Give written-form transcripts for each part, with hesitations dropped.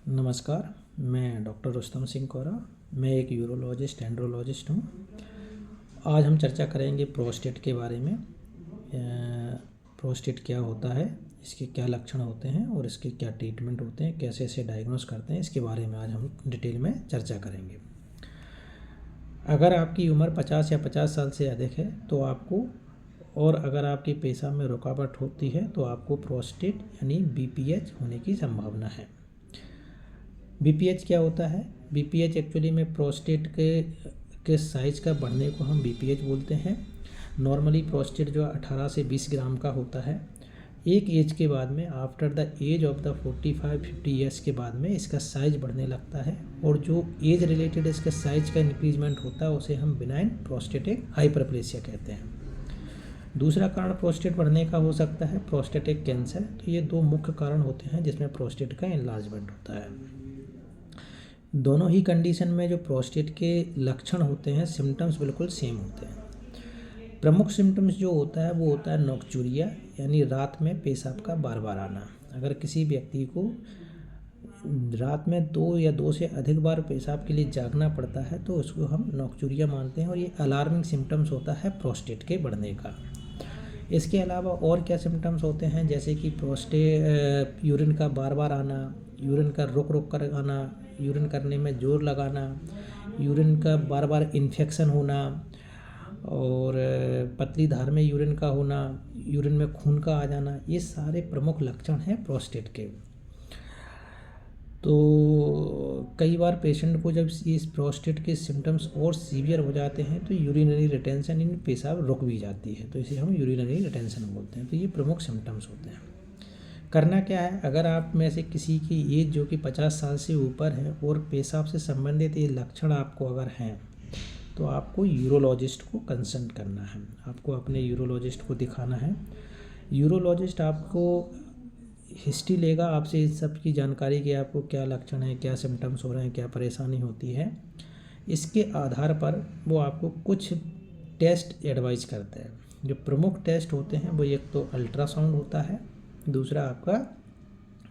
नमस्कार, मैं डॉक्टर रुस्तम सिंह कोरा। मैं एक यूरोलॉजिस्ट एंड्रोलॉजिस्ट हूँ। आज हम चर्चा करेंगे प्रोस्टेट के बारे में। प्रोस्टेट क्या होता है, इसके क्या लक्षण होते हैं और इसके क्या ट्रीटमेंट होते हैं, कैसे इसे डायग्नोस करते हैं, इसके बारे में आज हम डिटेल में चर्चा करेंगे। अगर आपकी उम्र 50 या 50 साल से अधिक है तो आपको, और अगर आपके पेशाब में रुकावट होती है तो आपको प्रोस्टेट यानी बीपीएच होने की संभावना है। बीपीएच क्या होता है? बीपीएच एक्चुअली में प्रोस्टेट के साइज का बढ़ने को हम बीपीएच बोलते हैं। नॉर्मली प्रोस्टेट जो 18 से 20 ग्राम का होता है। एक एज के बाद में, after the age of the 45-50 years के बाद में इसका साइज बढ़ने लगता है, और जो एज रिलेटेड इसका साइज का इंक्रीजमेंट होता है उसे हम बिनाइन प्रोस्टेटिक हाइपरप्लेसिया कहते हैं। दूसरा कारण प्रोस्टेट बढ़ने का हो सकता है प्रोस्टेटिक कैंसर। तो ये दो मुख्य कारण होते हैं जिसमें प्रोस्टेट का इनलार्जमेंट होता है। दोनों ही कंडीशन में जो प्रोस्टेट के लक्षण होते हैं, सिम्टम्स बिल्कुल सेम होते हैं। प्रमुख सिम्टम्स जो होता है वो होता है नोक्चूरिया, यानी रात में पेशाब का बार बार आना। अगर किसी व्यक्ति को रात में 2 या 2 से अधिक बार पेशाब के लिए जागना पड़ता है तो उसको हम नोक्चूरिया मानते हैं, और ये अलार्मिंग सिम्टम्स होता है प्रोस्टेट के बढ़ने का। इसके अलावा और क्या सिम्टम्स होते हैं, जैसे कि यूरिन का बार बार आना, यूरिन का रुक रुक कर आना, यूरिन करने में जोर लगाना, यूरिन का बार बार इन्फेक्शन होना, और पतली धार में यूरिन का होना, यूरिन में खून का आ जाना, ये सारे प्रमुख लक्षण हैं प्रोस्टेट के। तो कई बार पेशेंट को जब इस प्रोस्टेट के सिम्टम्स और सीवियर हो जाते हैं तो यूरिनरी रिटेंशन, इन पेशाब रुक भी जाती है, तो इसे हम यूरिनरी रिटेंशन बोलते हैं। तो ये प्रमुख सिम्टम्स होते हैं। करना क्या है, अगर आप में से किसी की एज जो कि 50 साल से ऊपर है और पेशाब से संबंधित ये लक्षण आपको अगर हैं तो आपको यूरोलॉजिस्ट को कंसल्ट करना है, आपको अपने यूरोलॉजिस्ट को दिखाना है। यूरोलॉजिस्ट आपको हिस्ट्री लेगा आपसे इस सब की जानकारी कि आपको क्या लक्षण है, क्या सिम्टम्स हो रहे हैं, क्या परेशानी होती है। इसके आधार पर वो आपको कुछ टेस्ट एडवाइस करता है। जो प्रमुख टेस्ट होते हैं वो एक तो अल्ट्रासाउंड होता है, दूसरा आपका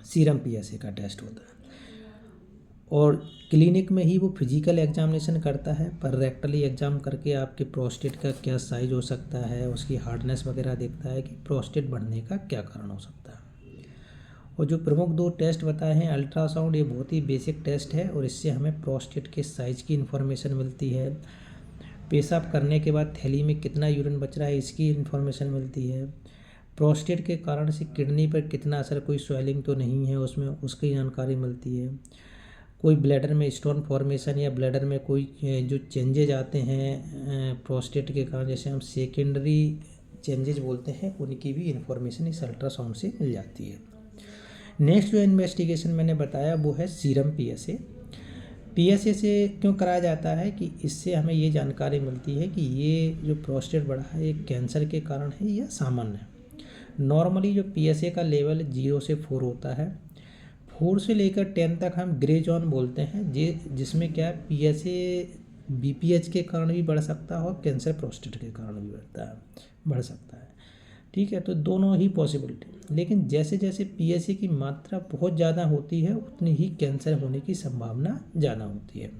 सीरम पीएसए का टेस्ट होता है, और क्लिनिक में ही वो फिजिकल एग्जामिनेशन करता है। पर रेक्टली एग्जाम करके आपके प्रोस्टेट का क्या साइज हो सकता है, उसकी हार्डनेस वगैरह देखता है कि प्रोस्टेट बढ़ने का क्या कारण हो सकता है। और जो प्रमुख 2 टेस्ट बताए हैं, अल्ट्रासाउंड ये बहुत ही बेसिक टेस्ट है और इससे हमें प्रोस्टेट के साइज की इन्फॉर्मेशन मिलती है। पेशाब करने के बाद थैली में कितना यूरिन बच रहा है इसकी इन्फॉर्मेशन मिलती है। प्रोस्टेट के कारण से किडनी पर कितना असर, कोई स्वेलिंग तो नहीं है उसमें, उसकी जानकारी मिलती है। कोई ब्लैडर में स्टोन फॉर्मेशन या ब्लैडर में कोई जो चेंजेज आते हैं प्रोस्टेट के कारण, जैसे हम सेकेंडरी चेंजेज बोलते हैं, उनकी भी इन्फॉर्मेशन इस अल्ट्रासाउंड से मिल जाती है। नेक्स्ट जो इन्वेस्टिगेशन मैंने बताया वो है सीरम पीएसए। पीएसए से क्यों कराया जाता है कि इससे हमें ये जानकारी मिलती है कि ये जो प्रोस्टेट बढ़ा है ये कैंसर के कारण है या सामान्य है। नॉर्मली जो पीएसए का लेवल 0 से 4 होता है। 4 से लेकर 10 तक हम ग्रे जोन बोलते हैं, जिसमें क्या है पीएसए बीपीएच के कारण भी बढ़ सकता है और कैंसर प्रोस्टेट के कारण भी बढ़ सकता है। ठीक है, तो दोनों ही पॉसिबिलिटी। लेकिन जैसे जैसे पीएसए की मात्रा बहुत ज़्यादा होती है उतनी ही कैंसर होने की संभावना ज़्यादा होती है।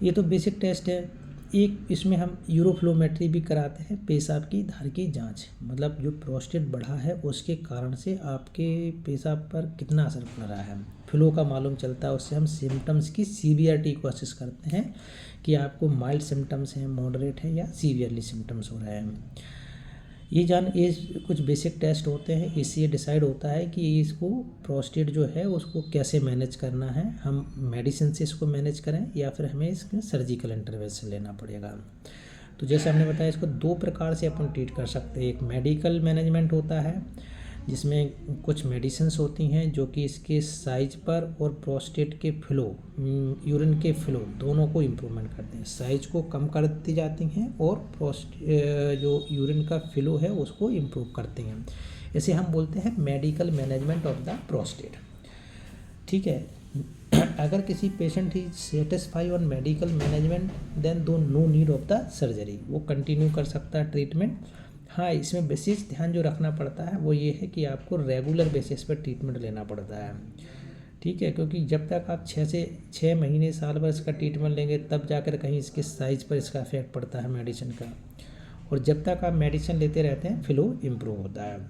ये तो बेसिक टेस्ट है। एक इसमें हम यूरोफ्लोमेट्री भी कराते हैं, पेशाब की धार की जांच, मतलब जो प्रोस्टेट बढ़ा है उसके कारण से आपके पेशाब पर कितना असर पड़ रहा है, फ्लो का मालूम चलता है। उससे हम सिम्टम्स की सीवियरिटी को असेस करते हैं कि आपको माइल्ड सिम्टम्स हैं, मॉडरेट है या सीवियरली सिम्टम्स हो रहे हैं। ये कुछ बेसिक टेस्ट होते हैं, इससे डिसाइड होता है कि इसको प्रोस्टेट जो है उसको कैसे मैनेज करना है। हम मेडिसिन से इसको मैनेज करें या फिर हमें इसमें सर्जिकल इंटरवेंशन लेना पड़ेगा। तो जैसे हमने बताया, इसको 2 प्रकार से अपन ट्रीट कर सकते हैं। एक मेडिकल मैनेजमेंट होता है जिसमें कुछ मेडिसिन्स होती हैं जो कि इसके साइज पर और प्रोस्टेट के फ्लो, यूरिन के फ्लो दोनों को इम्प्रूवमेंट करते हैं। साइज को कम कर दी जाती हैं और जो यूरिन का फ्लो है उसको इम्प्रूव करते हैं। इसे हम बोलते हैं medical management of the prostate. ठीक है, अगर किसी पेशेंट ही satisfy on medical management then दो no need of the surgery, वो कंटिन्यू कर सकता है ट्रीटमेंट। हाँ, इसमें विशेष ध्यान जो रखना पड़ता है वो ये है कि आपको रेगुलर बेसिस पर ट्रीटमेंट लेना पड़ता है। ठीक है, क्योंकि जब तक आप 6 महीने साल भर इसका ट्रीटमेंट लेंगे तब जाकर कहीं इसके साइज पर इसका इफेक्ट पड़ता है मेडिसिन का, और जब तक आप मेडिसिन लेते रहते हैं फ्लो इम्प्रूव होता है।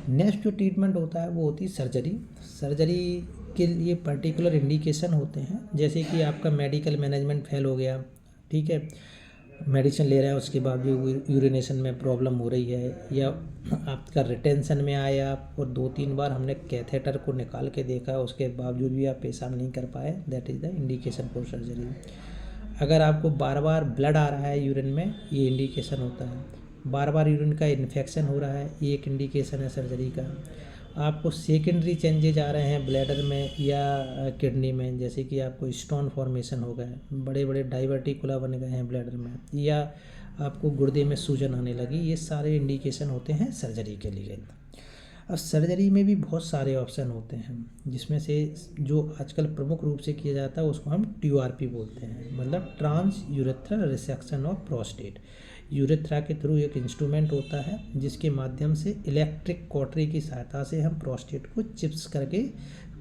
नेक्स्ट जो ट्रीटमेंट होता है वो होती है सर्जरी। सर्जरी के लिए पर्टिकुलर इंडिकेशन होते हैं, जैसे कि आपका मेडिकल मैनेजमेंट फेल हो गया, ठीक है, मेडिसिन ले रहे हैं उसके बाद भी यूरिनेशन में प्रॉब्लम हो रही है, या आपका रिटेंशन में आया आप और 2-3 बार हमने कैथेटर को निकाल के देखा उसके बावजूद भी आप पेशाब नहीं कर पाए, that is the indication for surgery. अगर आपको बार बार ब्लड आ रहा है यूरिन में, ये इंडिकेशन होता है। बार बार यूरिन का इन्फेक्शन हो रहा है, ये एक इंडिकेशन है सर्जरी का। आपको सेकेंडरी चेंजेज आ रहे हैं ब्लैडर में या किडनी में, जैसे कि आपको स्टोन फॉर्मेशन हो गए, बड़े बड़े डाइवर्टिकुला बन गए हैं ब्लैडर में, या आपको गुर्दे में सूजन आने लगी, ये सारे इंडिकेशन होते हैं सर्जरी के लिए। अब सर्जरी में भी बहुत सारे ऑप्शन होते हैं, जिसमें से जो आजकल प्रमुख रूप से किया जाता है उसको हम TURP बोलते हैं, मतलब transurethral resection of prostate. Urethra के थ्रू एक इंस्ट्रूमेंट होता है जिसके माध्यम से इलेक्ट्रिक कॉटरी की सहायता से हम प्रोस्टेट को चिप्स करके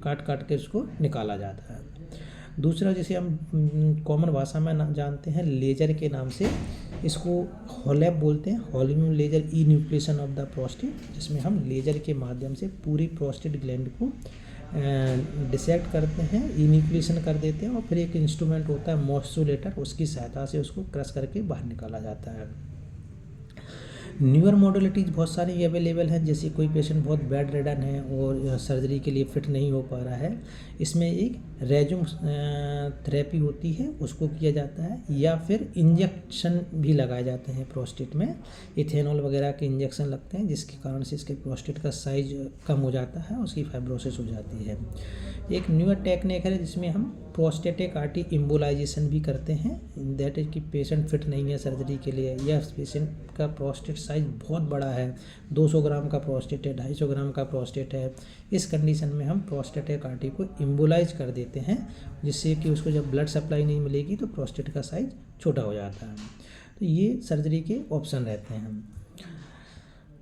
काट काट के उसको निकाला जाता है। दूसरा, जिसे हम कॉमन भाषा में जानते हैं लेजर के नाम से, इसको होलैप बोलते हैं, holmium laser enucleation of the prostate, जिसमें हम लेजर के माध्यम से पूरी प्रोस्टेट ग्लैंड को डिसेक्ट करते हैं, ई न्यूक्लिएशन कर देते हैं, और फिर एक इंस्ट्रूमेंट होता है मॉस्टुलेटर, उसकी सहायता से उसको क्रश करके बाहर निकाला जाता है। न्यूअर मॉडलिटीज़ बहुत सारी अवेलेबल हैं, जैसे कोई पेशेंट बहुत बेड रिडन है और सर्जरी के लिए फिट नहीं हो पा रहा है, इसमें एक रेज्यूम थेरेपी होती है, उसको किया जाता है, या फिर इंजेक्शन भी लगाए जाते हैं प्रोस्टेट में, इथेनॉल वगैरह के इंजेक्शन लगते हैं, जिसके कारण से इसके प्रोस्टेट का साइज कम हो जाता है, उसकी फाइब्रोसिस हो जाती है। एक न्यूअर टेक्निक है जिसमें हम प्रोस्टेटिक आर्टरी इम्बोलाइजेशन भी करते हैं, दैट इज कि पेशेंट फिट नहीं है सर्जरी के लिए, या पेशेंट का प्रोस्टेट साइज बहुत बड़ा है, 200 ग्राम का प्रोस्टेट है, 250 ग्राम का प्रोस्टेट है, इस कंडीशन में हम प्रोस्टेटिक आर्टरी को इम्बोलाइज कर देते हैं, जिससे कि उसको जब ब्लड सप्लाई नहीं मिलेगी तो प्रोस्टेट का साइज छोटा हो जाता है। तो ये सर्जरी के ऑप्शन रहते हैं,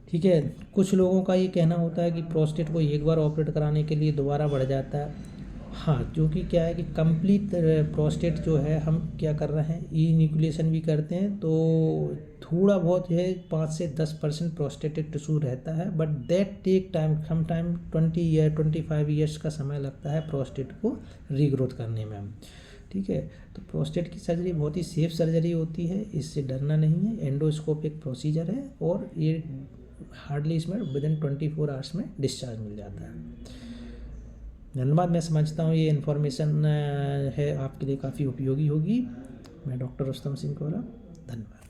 ठीक है। कुछ लोगों का ये कहना होता है कि प्रोस्टेट को एक बार ऑपरेट कराने के लिए दोबारा बढ़ जाता है। हाँ, क्योंकि क्या है कि कंप्लीट प्रोस्टेट जो है हम क्या कर रहे हैं, ई न्यूक्लिएशन भी करते हैं, तो थोड़ा बहुत है 5 से 10% प्रोस्टेटिक टिश्यू रहता है, but that take time, some time 25 years का समय लगता है प्रोस्टेट को रीग्रोथ करने में, ठीक है। तो प्रोस्टेट की सर्जरी बहुत ही सेफ सर्जरी होती है, इससे डरना नहीं है, एंडोस्कोपिक प्रोसीजर है, और ये हार्डली इसमें विदिन 24 आवर्स में डिस्चार्ज मिल जाता है। धन्यवाद। मैं समझता हूँ ये इन्फॉर्मेशन है आपके लिए काफ़ी उपयोगी होगी। मैं डॉक्टर रुस्तम सिंह कोहरा, धन्यवाद।